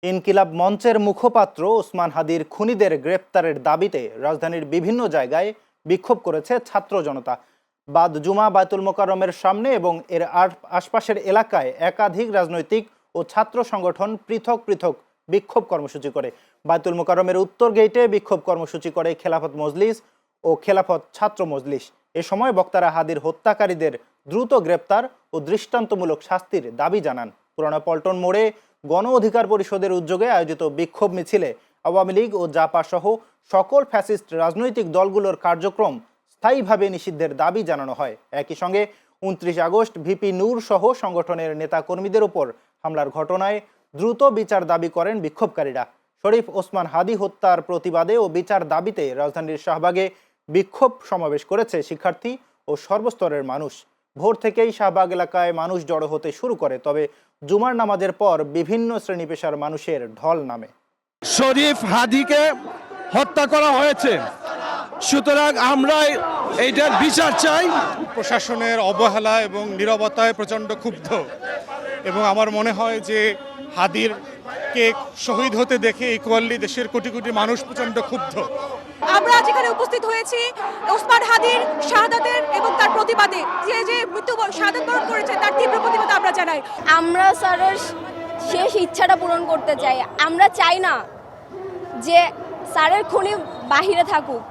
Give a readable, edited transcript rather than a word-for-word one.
ইনকিলাব মঞ্চের মুখপাত্র ওসমান হাদির খুনিদের গ্রেপ্তারের দাবিতে রাজধানীর বিভিন্ন জায়গায় বিক্ষোভ করেছে ছাত্র জনতা। বাদ জুমা বায়তুল মোকাররমের সামনে এবং এর আশপাশের এলাকায় একাধিক রাজনৈতিক ও ছাত্র সংগঠন পৃথক পৃথক বিক্ষোভ কর্মসূচি করে। বায়তুল মোকাররমের উত্তর গেইটে বিক্ষোভ কর্মসূচি করে খেলাফত মজলিস ও খেলাফত ছাত্র মজলিস। এ সময় বক্তারা হাদির হত্যাকারীদের দ্রুত গ্রেপ্তার ও দৃষ্টান্তমূলক শাস্তির দাবি জানান। পুরানা পল্টন মোড়ে গণ অধিকার পরিষদের উদ্যোগে আয়োজিত বিক্ষোভ মিছিলে আওয়ামী লীগ ও জাপা সহ সকল ফ্যাসিস্ট রাজনৈতিক দলগুলোর কার্যক্রম স্থায়ীভাবে নিষিদ্ধের দাবি জানানো হয়। একই সঙ্গে ২৯ আগস্ট ভিপি নূর সহ সংগঠনের নেতাকর্মীদের উপর হামলার ঘটনায় দ্রুত বিচার দাবি করেন বিক্ষোভকারীরা। শরীফ ওসমান হাদি হত্যার প্রতিবাদে ও বিচার দাবিতে রাজধানীর শাহবাগে বিক্ষোভ সমাবেশ করেছে শিক্ষার্থী ও সর্বস্তরের মানুষ। ভোর থেকেই শাহবাগ এলাকায় মানুষ জড়ো হতে শুরু করে, তবে জুমার নামাজের পর বিভিন্ন শ্রেণী পেশার মানুষের ঢল নামে। শরীফ হাদিকে হত্যা করা হয়েছে, সুতরাং আমরা এইটার বিচার চাই। প্রশাসনের অবহেলা এবং নীরবতায় প্রচণ্ড ক্ষুব্ধ, এবং আমার মনে হয় যে হাদিরকে শহীদ হতে দেখে ইকুয়ালি দেশের কোটি কোটি মানুষ প্রচণ্ড ক্ষুব্ধ। আমরা যেখানে উপস্থিত হয়েছি ওসমান হাদির শাহাদাতের এবং তার প্রতিবাদে, যে মৃত্যু শাহাদাত বরণ করেছে তার তীব্র প্রতিবাদ আমরা জানাই। আমরা স্যারের শেষ ইচ্ছাটা পূরণ করতে চাই। আমরা চাই না যে স্যারের খুনি বাহিরে থাকুক।